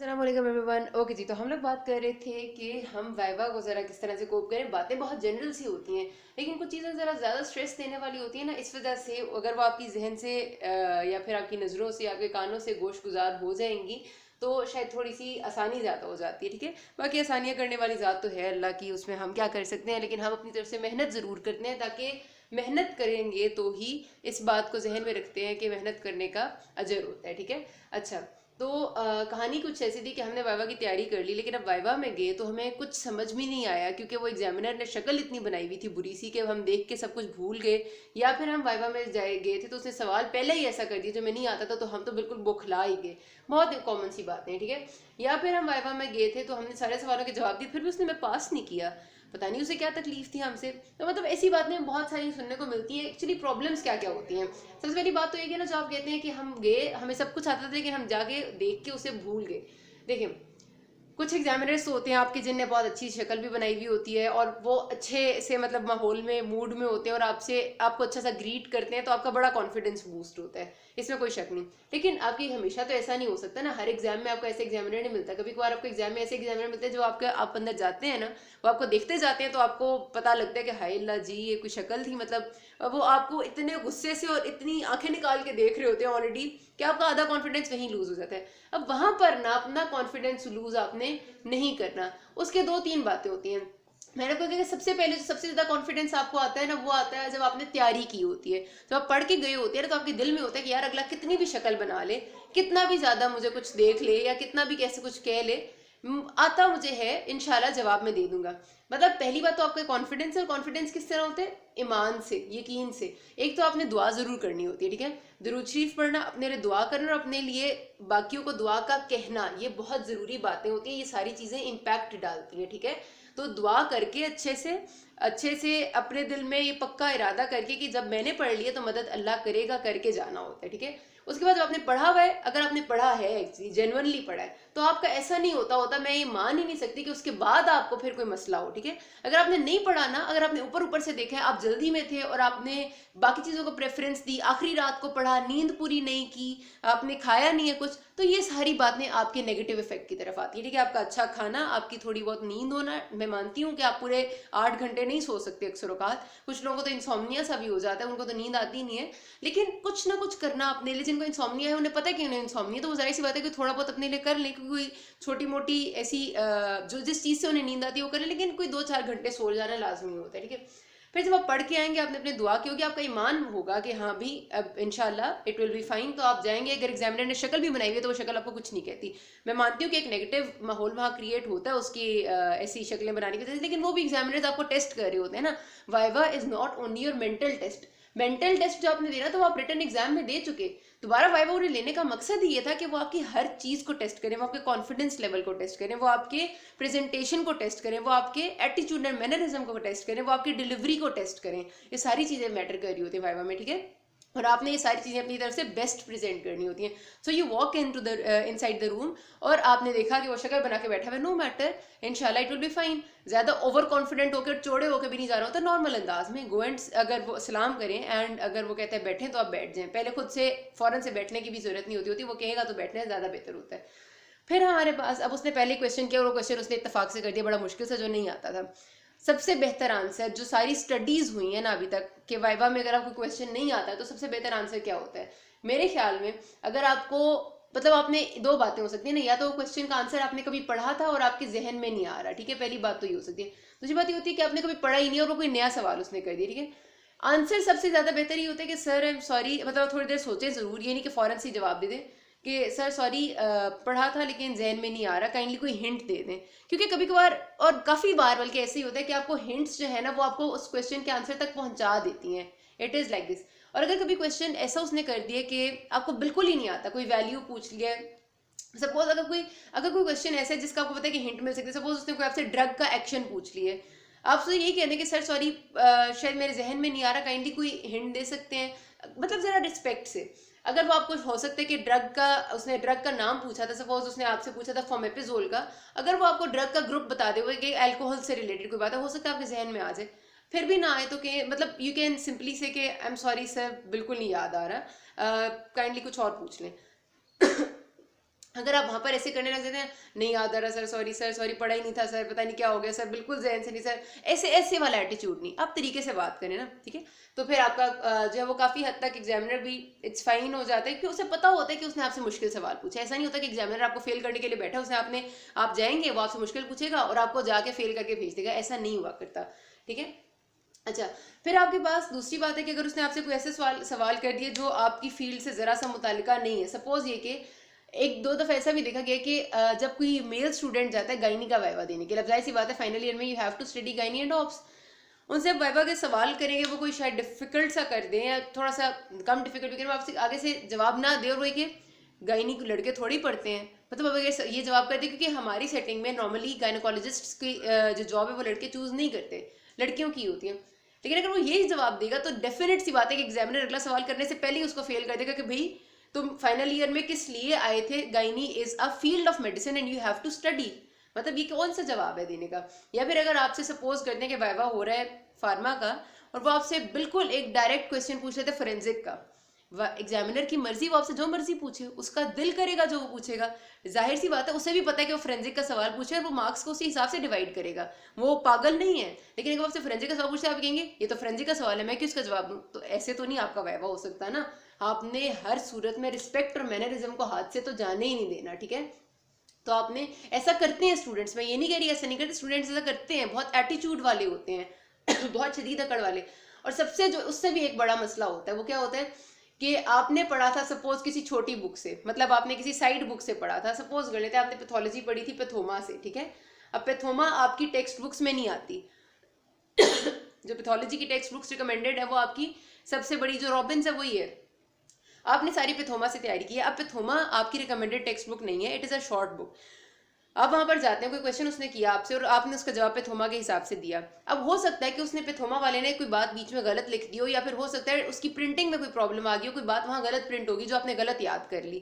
अस्सलाम वालेकुम everyone. Okay जी, तो हम लोग बात कर रहे थे कि हम वाइवा को ज़रा किस तरह से कोप करें। बातें बहुत जनरल सी होती हैं, लेकिन कुछ चीज़ें ज़रा ज़्यादा स्ट्रेस देने वाली होती हैं ना, इस वजह से अगर वो आपकी जहन से या फिर आपकी नज़रों से, आपके कानों से गोश गुजार हो जाएंगी तो शायद थोड़ी सी आसानी ज़्यादा हो जाती है। ठीक है, बाकी आसानियाँ करने वाली ज़ात तो है अल्लाह की, उसमें हम क्या कर सकते हैं, लेकिन हम अपनी तरफ से मेहनत ज़रूर करते हैं, ताकि मेहनत करेंगे तो ही इस बात को जहन में रखते हैं कि मेहनत करने का अजर होता है। ठीक है, अच्छा, तो कहानी कुछ ऐसी थी कि हमने वाइवा की तैयारी कर ली, लेकिन अब वाइवा में गए तो हमें कुछ समझ में नहीं आया, क्योंकि वो एग्जामिनर ने शक्ल इतनी बनाई हुई थी बुरी सी कि हम देख के सब कुछ भूल गए। या फिर हम वाइवा में जाए गए थे तो उसने सवाल पहले ही ऐसा कर दिया जो मैं नहीं आता था, तो हम तो बिल्कुल बौखला ही गए। बहुत कॉमन सी बातें हैं। ठीक है, या फिर हम वाइवा में गए थे तो हमने सारे सवालों के जवाब दिए, फिर भी उसने मैं पास नहीं किया। पता नहीं उसे क्या तकलीफ थी हमसे। तो मतलब ऐसी बातें बहुत सारी सुनने को मिलती हैं। एक्चुअली प्रॉब्लम्स क्या क्या होती हैं, सबसे पहली बात तो ये है ना, जो आप कहते हैं कि हम गए, हमें सब कुछ आता था, लेकिन हम जाके देख के उसे भूल गए। देखिए, कुछ एग्जामिनर्स तो होते हैं आपके जिनने बहुत अच्छी शक्ल भी बनाई हुई होती है और वो अच्छे से मतलब माहौल में, मूड में होते हैं और आपको अच्छा सा ग्रीट करते हैं, तो आपका बड़ा कॉन्फिडेंस बूस्ट होता है, इसमें कोई शक नहीं। लेकिन आपकी हमेशा तो ऐसा नहीं हो सकता ना, हर एग्जाम में आपको ऐसे एग्जामिनर नहीं मिलता। कभी कभार आपको एग्जाम में ऐसे एग्जामिनर मिलते हैं जो आप अंदर जाते हैं ना, वो आपको देखते जाते हैं तो आपको पता लगता है कि हाय अल्लाह जी, ये कोई शक्ल थी। मतलब वो आपको इतने गुस्से से और इतनी आंखें निकाल के देख रहे होते हैं ऑलरेडी, कि आपका आधा कॉन्फिडेंस वहीं लूज हो जाता है। अब वहां पर ना अपना कॉन्फिडेंस लूज आपने नहीं करना। उसके दो तीन बातें होती हैं। मैंने आपको कहा कि सबसे पहले जो सबसे ज्यादा कॉन्फिडेंस आपको आता है ना, वो आता है जब आपने तैयारी की होती है। जब आप पढ़ के गए होते हैं ना, तो आपके दिल में होता है कि यार अगला कितनी भी शक्ल बना ले, कितना भी ज्यादा मुझे कुछ देख ले, या कितना भी कैसे कुछ कह ले, आता मुझे है, इंशाल्लाह जवाब में दे दूंगा। मतलब पहली बात तो आपका कॉन्फिडेंस है। और कॉन्फिडेंस किस तरह होते हैं? ईमान से, यकीन से। एक तो आपने दुआ जरूर करनी होती है। ठीक है, दुरूद शरीफ पढ़ना, अपने लिए दुआ करना और अपने लिए बाकियों को दुआ का कहना, ये बहुत जरूरी बातें होती हैं। ये सारी चीजें इम्पैक्ट डालती हैं। ठीक है, तो दुआ करके अच्छे से अपने दिल में ये पक्का इरादा करके कि जब मैंने पढ़ लिया तो मदद अल्लाह करेगा, करके जाना होता है। ठीक है, उसके बाद जब आपने पढ़ा हुआ है, अगर आपने पढ़ा है, एक्चुअली जेन्युइनली पढ़ा है, तो आपका ऐसा नहीं होता मैं ये मान ही नहीं सकती कि उसके बाद आपको फिर कोई मसला हो। ठीक है, अगर आपने नहीं पढ़ा ना, अगर आपने ऊपर ऊपर से देखा है, आप जल्दी में थे और आपने बाकी चीजों को प्रेफरेंस दी, आखिरी रात को पढ़ा, नींद पूरी नहीं की, आपने खाया नहीं है कुछ, तो ये सारी बातें आपके नेगेटिव इफेक्ट की तरफ आती है। ठीक है, आपका अच्छा खाना, आपकी थोड़ी बहुत नींद होना, मैं मानती हूँ कि आप पूरे 8 घंटे नहीं सो सकते अक्सर औकात, कुछ लोगों को तो इंसोम्निया सा भी हो जाता है, उनको तो नींद आती नहीं है। लेकिन कुछ ना कुछ करना अपने लिए। जिनको इंसोम्निया है उन्हें पता है कि उन्हें इंसोम्निया, तो वो जाहिर सी बात है कि थोड़ा बहुत अपने लिए कर लें, क्योंकि कोई छोटी मोटी ऐसी जो जिस चीज़ से उन्हें नींद आती है वो करें, लेकिन कोई 2-4 घंटे सो जाना लाजमी होता है। ठीक है, फिर जब आप पढ़ के आएंगे, आपने अपने दुआ की होगी, आपका ईमान होगा कि हाँ भी अब इंशाल्लाह इट विल बी फाइन, तो आप जाएंगे। अगर एग्जामिनर ने शक्ल भी बनाई हुई है तो वो शक्ल आपको कुछ नहीं कहती। मैं मानती हूँ कि एक नेगेटिव माहौल वहाँ क्रिएट होता है उसकी ऐसी शक्लें बनाने की वजह से, लेकिन वो भी एग्जामिनर्स आपको टेस्ट कर रहे होते हैं ना। Viva is not only your mental test. Mental test जो आपने देना था वो आप रिटन एग्जाम में दे चुके। दोबारा वाइवा उन्हें लेने का मकसद ही ये था कि वो आपकी हर चीज को टेस्ट करें, वो आपके कॉन्फिडेंस लेवल को टेस्ट करें, वो आपके प्रेजेंटेशन को टेस्ट करें, वो आपके एटीट्यूड एंड मैनरिज्म को टेस्ट करें, वो आपकी डिलीवरी को टेस्ट करें। ये सारी चीजें मैटर कर रही होती है वाइवा में। ठीक है, और आपने ये सारी चीजें अपनी तरफ से बेस्ट प्रेजेंट करनी होती हैं। So you walk in to the inside the room, और आपने देखा कि वो शक्ल बना के बैठा हुआ है, नो मैटर, इंशाल्लाह इट विल बी फाइन। ज्यादा ओवर कॉन्फिडेंट होकर, चौड़े होकर भी नहीं जा रहा होता, नॉर्मल अंदाज में गो एंड अगर वो सलाम करें, एंड अगर वो कहते हैं बैठें तो आप बैठ जाएं। पहले खुद से फौरन से बैठने की भी जरूरत नहीं होती, वो कहेगा तो बैठना ज्यादा बेहतर होता है। फिर हमारे पास, अब उसने पहले क्वेश्चन किया और वो क्वेश्चन उसने इत्तेफाक से कर दिया, बड़ा मुश्किल से, जो नहीं आता था। सबसे बेहतर आंसर, जो सारी स्टडीज हुई है ना अभी तक, कि वाइवा में अगर आपको क्वेश्चन नहीं आता है तो सबसे बेहतर आंसर क्या होता है मेरे ख्याल में? अगर आपको, मतलब आपने, दो बातें हो सकती है ना, या तो वो क्वेश्चन का आंसर आपने कभी पढ़ा था और आपके जहन में नहीं आ रहा। ठीक है, पहली बात तो ये हो सकती है। दूसरी बात ये होती है कि आपने कभी पढ़ा ही नहीं और वो कोई नया सवाल उसने कर दिया। ठीक है, आंसर सबसे ज्यादा बेहतर ये होता है कि सर आई एम सॉरी, मतलब थोड़ी देर सोचें जरूर, ये नहीं कि फौरन से जवाब दे दें कि सर सॉरी पढ़ा था लेकिन जहन में नहीं आ रहा, काइंडली कोई हिंट दे दें। क्योंकि कभी कभार, और काफी बार बल्कि ऐसे ही होता है कि आपको हिंट्स जो है ना वो आपको उस क्वेश्चन के आंसर तक पहुंचा देती हैं। It is like this. और अगर कभी क्वेश्चन ऐसा उसने कर दिया कि आपको बिल्कुल ही नहीं आता, कोई वैल्यू पूछ लिया, सपोज अगर कोई क्वेश्चन ऐसा है जिसका आपको पता है कि हिंट मिल सकती है, सपोज उसने कोई आपसे ड्रग का एक्शन पूछ लिया, आप उससे यही कहते हैं कि सर सॉरी शायद मेरे जहन में नहीं आ रहा, काइंडली कोई हिंट दे सकते हैं, मतलब जरा रिस्पेक्ट से। अगर वो आपको, हो सकता है कि उसने ड्रग का नाम पूछा था, सपोज उसने आपसे पूछा था फॉर्मेपिजोल का, अगर वो आपको ड्रग का ग्रुप बता दे कि अल्कोहल से रिलेटेड कोई बात है, हो सकता है आपके जहन में आ जाए। फिर भी ना आए तो कि मतलब यू कैन सिंपली से कि आई एम सॉरी सर बिल्कुल नहीं याद आ रहा, काइंडली कुछ और पूछ लें। अगर आप वहाँ पर ऐसे करने लग जाते हैं, नहीं याद आ रहा सर, सॉरी सर, सॉरी पढ़ा ही नहीं था सर, पता नहीं क्या हो गया सर, बिल्कुल ज़हन से नहीं सर, ऐसे ऐसे वाला एटीट्यूड नहीं, आप तरीके से बात करें ना, ठीक है। तो फिर आपका जो है वो काफ़ी हद तक एग्जामिनर भी इट्स फाइन हो जाता है, कि उसे पता होता है कि उसने आपसे मुश्किल सवाल पूछे। ऐसा नहीं होता कि एग्जामिनर आपको फेल करने के लिए बैठा, उसने आपने आप जाएंगे, वो आपसे मुश्किल पूछेगा और आपको जाके फेल करके भेज देगा, ऐसा नहीं हुआ करता, ठीक है। अच्छा, फिर आपके पास दूसरी बात है कि अगर उसने आपसे कोई ऐसे सवाल सवाल कर दिए जो आपकी फील्ड से ज़रा सा मुतालिका नहीं है, सपोज ये कि एक दो दफ़ा ऐसा भी देखा गया कि जब कोई मेल स्टूडेंट जाता है गायनी का वाइवा देने के लिए, अब जाहिर सी बात है फाइनल ईयर में you have to study gynae and obs, उनसे आप वाइवा के सवाल करेंगे, वो कोई शायद डिफिकल्ट सा कर दें या थोड़ा सा कम डिफिकल्ट भी करें, आपसे आगे से जवाब ना दे, और वो कि गायनी को लड़के थोड़ी पढ़ते हैं, मतलब अगर ये जवाब कर दे, क्योंकि हमारी सेटिंग में नॉर्मली गायनोकोलॉजिस्ट की जो जॉब है वो लड़के चूज नहीं करते, लड़कियों की होती है। लेकिन अगर वो यही जवाब देगा तो डेफिनेट सी बात है कि एग्जामिनर अगला सवाल करने से पहले ही उसको फेल कर देगा कि भाई तुम फाइनल ईयर में किस लिए आए थे, gynae is a field of medicine and you have to study, मतलब ये कौन सा जवाब है देने का। या फिर अगर आपसे सपोज करते हैं कि वाइवा हो रहा है फार्मा का और वो आपसे बिल्कुल एक डायरेक्ट क्वेश्चन पूछ रहे थे फोरेंसिक का, एग्जामिनर की मर्जी, वो आपसे जो मर्जी पूछे, उसका दिल करेगा जो वो पूछेगा, जाहिर सी बात है उसे भी पता है कि वो फोरेंसिक का सवाल पूछे और वो मार्क्स को उसी हिसाब से डिवाइड करेगा, वो पागल नहीं है। लेकिन अगर आपसे फोरेंसिक का सवाल पूछते आप कहेंगे ये तो फोरेंसिक का सवाल है, मैं क्यों इसका जवाब दूं, तो ऐसे तो नहीं आपका वाइवा हो सकता ना। आपने हर सूरत में रिस्पेक्ट और मैनरिज्म को हाथ से तो जाने ही नहीं देना, ठीक है। तो आपने ऐसा करते हैं स्टूडेंट्स, मैं ये नहीं कह रही ऐसा नहीं करते, स्टूडेंट्स ऐसा करते हैं, बहुत एटीट्यूड वाले होते हैं बहुत शदीद अकड़ वाले। और सबसे जो उससे भी एक बड़ा मसला होता है वो क्या होता है कि आपने पढ़ा था सपोज किसी छोटी बुक से, मतलब आपने किसी साइड बुक से पढ़ा था, सपोज कर लेते हैं आपने पैथोलॉजी पढ़ी थी पैथोमा से, ठीक है। अब पैथोमा आपकी टेक्स्ट बुक्स में नहीं आती जो पैथोलॉजी की टेक्स्ट बुक्स रिकमेंडेड है वो आपकी सबसे बड़ी जो रॉबिन्स है वही है, आपने सारी पैथोमा से तैयारी की है। अब पैथोमा आपकी रिकमेंडेड टेक्स्ट बुक नहीं है, it is a short book. आप वहां पर जाते हैं, कोई क्वेश्चन उसने किया आपसे और आपने उसका जवाब पैथोमा के हिसाब से दिया। अब हो सकता है कि उसने पैथोमा वाले ने कोई बात बीच में गलत लिख दी हो, या फिर हो सकता है उसकी प्रिंटिंग में कोई प्रॉब्लम आ गई हो, कोई बात वहां गलत प्रिंट होगी जो आपने गलत याद कर ली।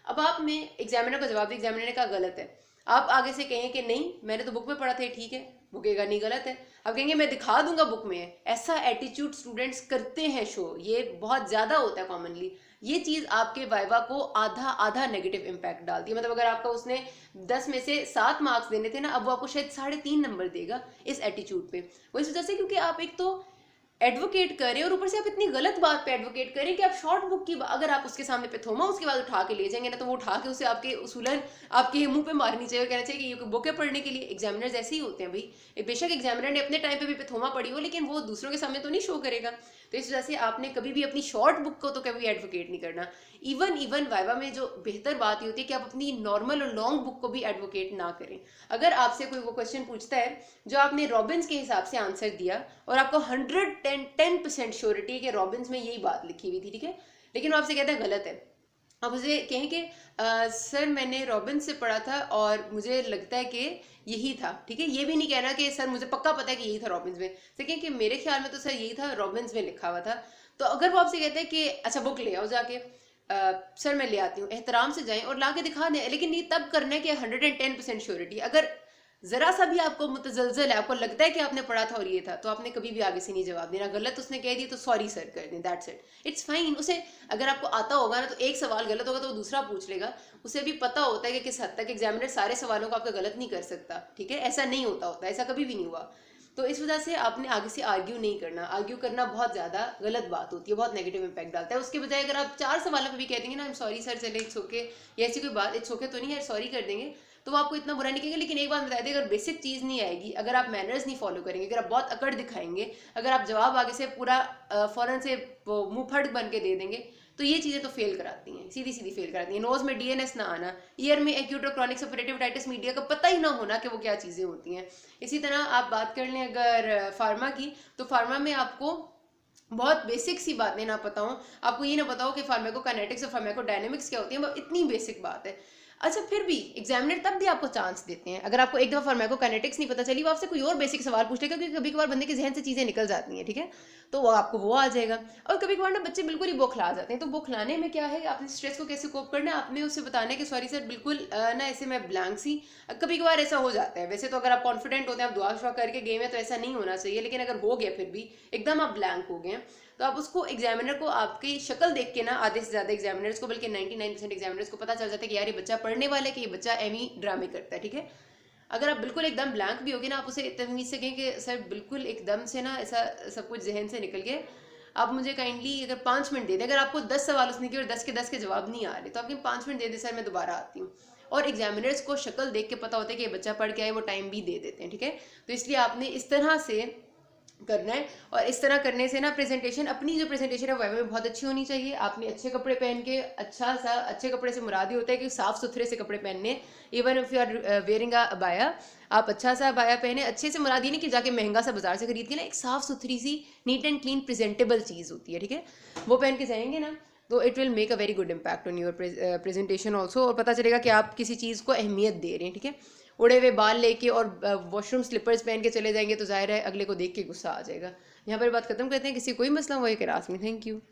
अब आपने एग्जामिनर का जवाब दिया, एग्जामिनर ने कहा गलत है, आप आगे से कहें कि नहीं मैंने तो बुक में पढ़ा था, ठीक है, वो कहेगा नहीं गलत है, अब कहेंगे मैं दिखा दूंगा बुक में है। ऐसा एटीट्यूड स्टूडेंट्स करते हैं शो, ये बहुत ज्यादा होता है कॉमनली। ये चीज आपके वाइवा को आधा आधा नेगेटिव इम्पैक्ट डालती है, मतलब अगर आपका उसने 10 में से 7 मार्क्स देने थे ना, अब वो आपको शायद 3.5 नंबर देगा इस एटीट्यूड पे। वो इस वजह से क्योंकि आप एक तो एडवोकेट करें और ऊपर से आप इतनी गलत बात पे एडवोकेट करें कि आप शॉर्ट बुक की अगर आप उसके सामने पैथोमा उसके बाद उठा के ले जाएंगे ना, तो वो उठा के उसे आपके उसूलन आपके मुंह पे मारनी चाहिए और कहना चाहिए कि ये बुक है पढ़ने के लिए। एग्जामिनर्स ऐसे ही होते हैं भाई, बेशक एग्जामिनर ने अपने टाइम पे भी पैथोमा पढ़ी हो लेकिन वो दूसरों के सामने तो नहीं शो करेगा। तो इस वजह से आपने कभी भी अपनी शॉर्ट बुक को तो कभी एडवोकेट नहीं करना। इवन वाइवा में जो बेहतर बात ये होती है कि आप अपनी नॉर्मल और लॉन्ग बुक को भी एडवोकेट ना करें। अगर आपसे कोई वो क्वेश्चन पूछता है जो आपने रॉबिन्स के हिसाब से आंसर दिया और आपको 110% श्योरिटी है कि रॉबिन्स में यही बात लिखी हुई थी, ठीक है, लेकिन वो आपसे कहता है गलत है, आप उसे कहें कि सर मैंने रॉबिन्स से पढ़ा था और मुझे लगता है कि यही था, ठीक है, ये भी नहीं कहना कि सर मुझे पक्का पता है कि यही था रॉबिन्स में, कहें कि मेरे ख्याल में तो सर यही था, रॉबिन्स में लिखा हुआ था। तो अगर वो आपसे कहते हैं कि अच्छा बुक ले आओ जाके, सर मैं ले आती हूँ, एहतराम से जाएं और ला के दिखा दें, लेकिन ये तब करना है कि 110% श्योरिटी। अगर जरा सा भी आपको मुतजलजल है, आपको लगता है कि आपने पढ़ा था और ये था, तो आपने कभी भी आगे से नहीं जवाब देना। गलत उसने कह दी तो सॉरी सर कर दें, दैट्स इट, इट्स फाइन। उसे अगर आपको आता होगा ना तो एक सवाल गलत होगा तो वो दूसरा पूछ लेगा, उसे भी पता होता है कि किस हद तक एग्जामिनर सारे सवालों को आपका गलत नहीं कर सकता, ठीक है, ऐसा नहीं होता, ऐसा कभी भी नहीं हुआ। तो इस वजह से आपने आगे से आर्ग्यू नहीं करना, आर्ग्यू करना बहुत ज़्यादा गलत बात होती है, बहुत नेगेटिव इंपैक्ट डालता है। उसके बजाय अगर आप 4 सवालों पे भी कह देंगे ना आई एम सॉरी सर, चले इट्स ओके, या ऐसी कोई बात इट्स ओके तो नहीं है, सॉरी कर देंगे, तो वो आपको इतना बुरा नहीं कहेंगे। लेकिन एक बात बता दें, अगर बेसिक चीज़ नहीं आएगी, अगर आप मैनर्स नहीं फॉलो करेंगे, अगर आप बहुत अकड़ दिखाएंगे, अगर आप जवाब आगे से पूरा फ़ौरन से मुँह फट बन के दे देंगे, तो ये चीज़ें तो फेल कराती हैं, सीधी सीधी फेल कराती हैं। नोज में डीएनएस ना आना, ईयर में एक्यूट और क्रॉनिक सफरेटिव मीडिया का पता ही ना होना कि वो क्या चीज़ें होती हैं। इसी तरह आप बात कर लें अगर फार्मा की, तो फार्मा में आपको बहुत बेसिक सी बातें ना पता हो, आपको ये ना पता हो कि फार्माकोकाइनेटिक्स और फार्माकोडायनेमिक्स क्या होती है, इतनी बेसिक बात है। अच्छा फिर भी एग्जामिनर तब भी आपको चांस देते हैं, अगर आपको एक दफ़ा फार्माकोकाइनेटिक्स नहीं पता चली, वो आपसे कोई और बेसिक सवाल पूछ लेगा, क्योंकि कभी कभार बंदे के जहन से चीज़ें निकल जाती हैं, ठीक है, तो वो आपको वो आ जाएगा। और कभी कभार ना बच्चे बिल्कुल ही बौखला जाते हैं, तो बौखलाने में क्या है, आपने स्ट्रेस को कैसे कोप करना है, आपने उससे बताना है कि सॉरी सर बिल्कुल ना ऐसे मैं ब्लैंक सी, कभी कभार ऐसा हो जाता है। वैसे तो अगर आप कॉन्फिडेंट होते हैं, आप दुआ शुआ करके गए हैं तो ऐसा नहीं होना चाहिए, लेकिन अगर हो गया फिर भी एकदम आप ब्लैंक हो गए हैं, तो आप उसको एग्जामिनर को आपकी शक्ल देख के ना, आधे से ज़्यादा एग्जामिनर्स को, बल्कि 99% एग्जामिनर्स को पता चल जाता है कि यार ये बच्चा पढ़ने वाला है कि ये बच्चा एमी ड्रामे करता है, ठीक है। अगर आप बिल्कुल एकदम ब्लैंक भी होगे ना, आप उसे तमीज़ से कहें कि सर बिल्कुल एकदम से ना ऐसा सब कुछ जहन से निकल गया, आप मुझे काइंडली अगर 5 मिनट दे दें, अगर आपको 10 सवाल उसने किए और 10 के जवाब नहीं आ रहे, तो आप 5 मिनट दे दें सर मैं दोबारा आती हूँ। और एग्जामिनर्स को शक्ल देख के पता होता है कि ये बच्चा पढ़ के आए, वो टाइम भी दे देते हैं, ठीक है। तो इसलिए आपने इस तरह से करना है, और इस तरह करने से ना प्रेजेंटेशन, अपनी जो प्रेजेंटेशन है वाइवा में बहुत अच्छी होनी चाहिए। आपने अच्छे कपड़े पहन के, अच्छे कपड़े से मुराद ही होता है कि साफ सुथरे से कपड़े पहनने। Even if you are wearing a abaya, आप अच्छा सा अबाया पहने। अच्छे से मुराद ये नहीं कि जाके महंगा सा बाजार से खरीद के ना, एक साफ सुथरी C neat and clean presentable चीज़ होती है, ठीक है, वो पहन के जाएंगे ना, तो it will make a very good impact on your presentation also. और पता चलेगा कि आप किसी चीज़ को अहमियत दे रहे हैं, ठीक है। उड़े हुए बाल लेके और वॉशरूम स्लिपर्स पहन के चले जाएंगे तो जाहिर है अगले को देख के गुस्सा आ जाएगा। यहाँ पर बात खत्म करते हैं। किसी कोई मसला हो एक रास में। Thank you.